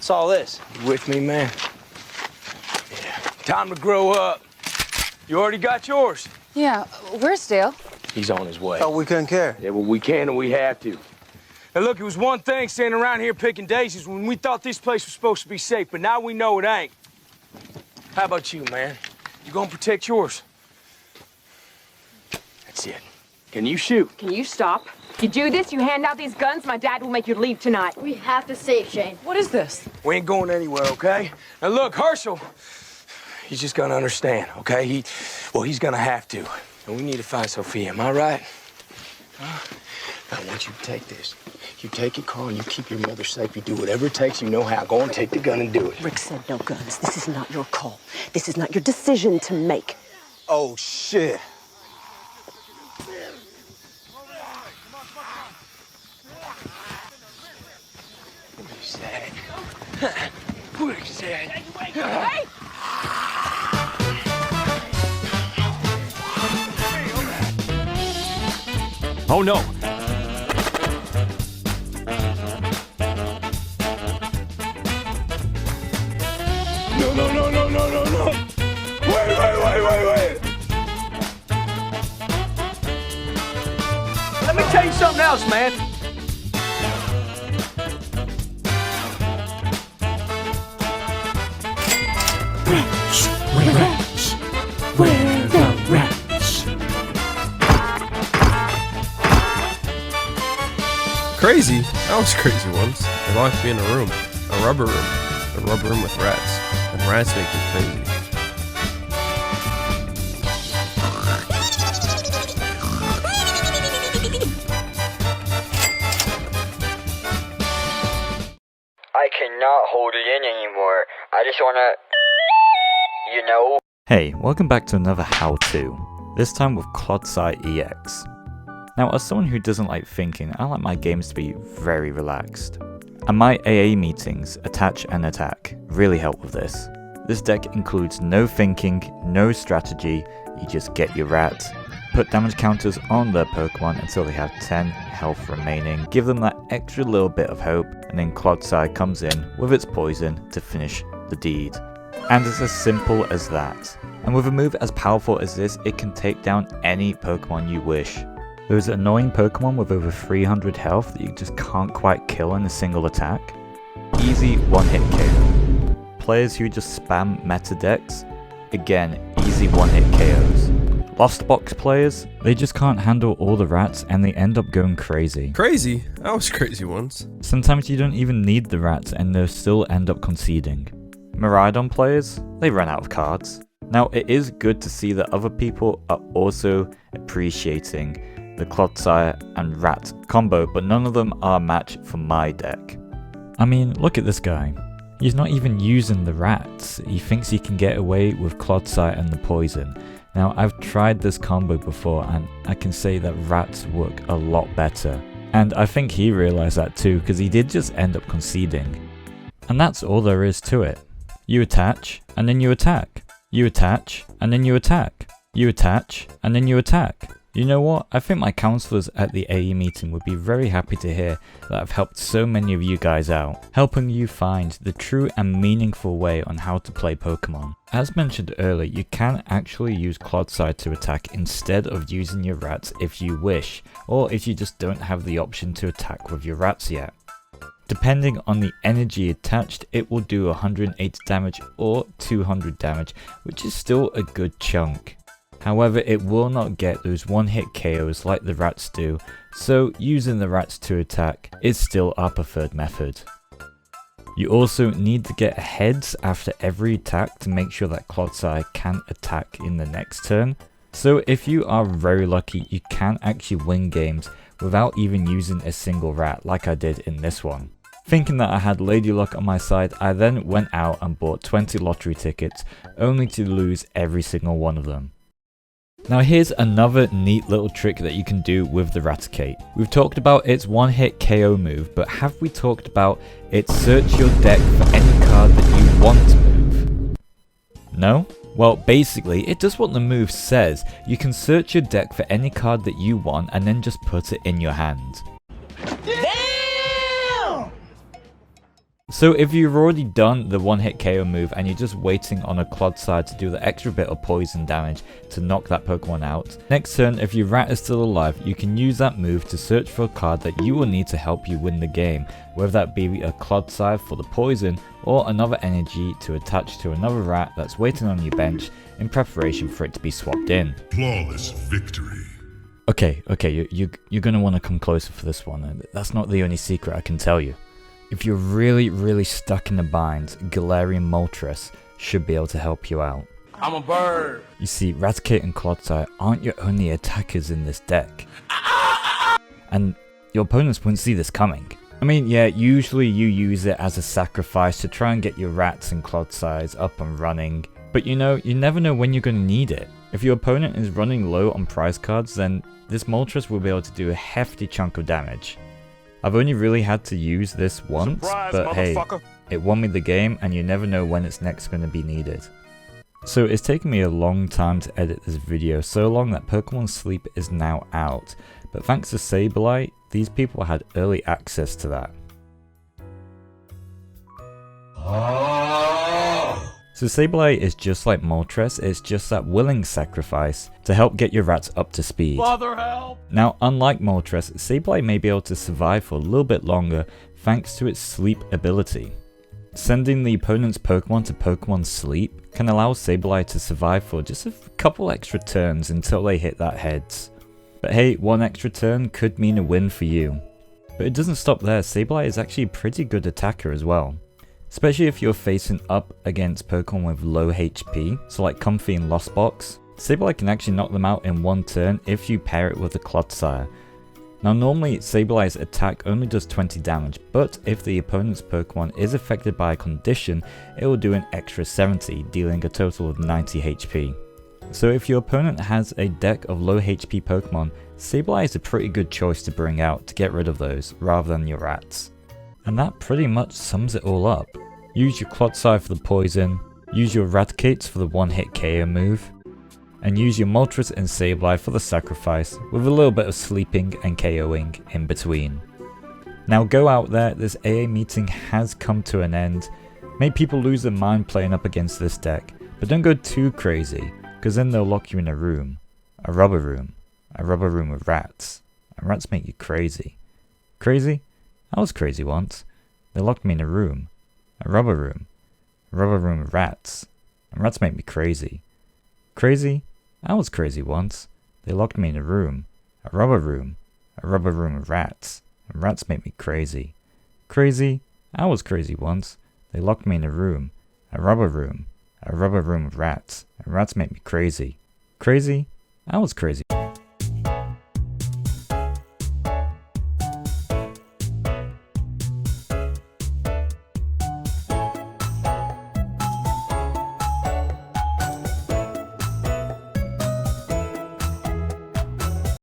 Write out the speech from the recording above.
What's all this? You with me, man? Yeah. Time to grow up. You already got yours? Yeah, where's Dale? He's on his way. Oh, we couldn't care. Yeah, well, we can and we have to. And look, it was one thing standing around here picking daisies when we thought this place was supposed to be safe, but now we know it ain't. How about you, man? You gonna protect yours? That's it. Can you shoot? Can you stop? If you do this, you hand out these guns, my dad will make you leave tonight. We have to save Shane. What is this? We ain't going anywhere, okay? Now look, Herschel, he's just gonna understand, okay? He's gonna have to. And we need to find Sophia, am I right? Huh? Now, I want you to take this. You take it, Carl, and you keep your mother safe. You do whatever it takes. You know how. Go and take the gun and do it. Rick said no guns. This is not your call. This is not your decision to make. Oh, shit. What is that? Hey! Oh no! No. Wait. Let me tell you something else, man. Where the rats? Crazy? That was crazy once. It locked me in a room. A rubber room. A rubber room with rats. And rats make me crazy. I cannot hold it in anymore. I just wanna, you know. Hey, welcome back to another how-to, this time with Clodsire Ex. Now, as someone who doesn't like thinking, I like my games to be very relaxed. And my AA meetings, Attach and Attack, really help with this. This deck includes no thinking, no strategy, you just get your rat, put damage counters on their Pokemon until they have 10 health remaining, give them that extra little bit of hope, and then Clodsire comes in with its poison to finish the deed. And it's as simple as that. And with a move as powerful as this, it can take down any Pokemon you wish. Those annoying Pokemon with over 300 health that you just can't quite kill in a single attack? Easy one-hit KO. Players who just spam meta decks? Again, easy one-hit KOs. Lost Box players? They just can't handle all the rats and they end up going crazy. Crazy? That was crazy once. Sometimes you don't even need the rats and they'll still end up conceding. Miraidon players? They run out of cards. Now, it is good to see that other people are also appreciating the Clodsire and Rat combo, but none of them are a match for my deck. I mean, look at this guy. He's not even using the rats. He thinks he can get away with Clodsire and the poison. Now, I've tried this combo before and I can say that rats work a lot better. And I think he realized that too, because he did just end up conceding. And that's all there is to it. You attach, and then you attack. You attach, and then you attack. You attach, and then you attack. You know what? I think my counselors at the AE meeting would be very happy to hear that I've helped so many of you guys out, helping you find the true and meaningful way on how to play Pokemon. As mentioned earlier, you can actually use Clodsire to attack instead of using your rats if you wish, or if you just don't have the option to attack with your rats yet. Depending on the energy attached, it will do 180 damage or 200 damage, which is still a good chunk. However, it will not get those one-hit KOs like the rats do, so using the rats to attack is still our preferred method. You also need to get heads after every attack to make sure that Clodsire can attack in the next turn. So if you are very lucky, you can actually win games without even using a single rat like I did in this one. Thinking that I had Lady Luck on my side, I then went out and bought 20 lottery tickets, only to lose every single one of them. Now here's another neat little trick that you can do with the Raticate. We've talked about its one-hit KO move, but have we talked about its search your deck for any card that you want to move? No? Well, basically, it does what the move says. You can search your deck for any card that you want and then just put it in your hand. So if you've already done the one-hit KO move and you're just waiting on a Clodsire to do the extra bit of poison damage to knock that Pokemon out, next turn if your rat is still alive, you can use that move to search for a card that you will need to help you win the game, whether that be a Clodsire for the poison or another energy to attach to another rat that's waiting on your bench in preparation for it to be swapped in. Flawless victory. Okay, you're gonna want to come closer for this one, and that's not the only secret I can tell you. If you're really stuck in a bind, Galarian Moltres should be able to help you out. I'm a bird. You see, Raticate and Clodsire aren't your only attackers in this deck. And your opponents wouldn't see this coming. I mean, yeah, usually you use it as a sacrifice to try and get your rats and Clodsires up and running, but you know, you never know when you're going to need it. If your opponent is running low on prize cards, then this Moltres will be able to do a hefty chunk of damage. I've only really had to use this once, but hey, it won me the game and you never know when it's next going to be needed. So it's taken me a long time to edit this video, so long that Pokemon Sleep is now out, but thanks to Sableye, these people had early access to that. So Sableye is just like Moltres, it's just that willing sacrifice to help get your rats up to speed. Father, help! Now, unlike Moltres, Sableye may be able to survive for a little bit longer thanks to its sleep ability. Sending the opponent's Pokemon to Pokemon Sleep can allow Sableye to survive for just a couple extra turns until they hit that heads. But hey, one extra turn could mean a win for you. But it doesn't stop there, Sableye is actually a pretty good attacker as well. Especially if you're facing up against Pokemon with low HP, so like Comfey and Lost Box. Sableye can actually knock them out in one turn if you pair it with a Clodsire. Now normally Sableye's attack only does 20 damage, but if the opponent's Pokemon is affected by a condition, it will do an extra 70, dealing a total of 90 HP. So if your opponent has a deck of low HP Pokemon, Sableye is a pretty good choice to bring out to get rid of those, rather than your rats. And that pretty much sums it all up. Use your Clodsire for the poison, use your Raticates for the one-hit KO move, and use your Moltres and Sableye for the sacrifice, with a little bit of sleeping and KOing in between. Now go out there, this AA meeting has come to an end. Make people lose their mind playing up against this deck, but don't go too crazy, because then they'll lock you in a room. A rubber room with rats. And rats make you crazy. Crazy? I was crazy once. They locked me in a room. A rubber room with rats. And rats make me crazy. Crazy? I was crazy once. They locked me in a room. A rubber room with rats. And rats make me crazy. Crazy? I was crazy once. They locked me in a room. A rubber room with rats. And rats make me crazy. Crazy? I was crazy.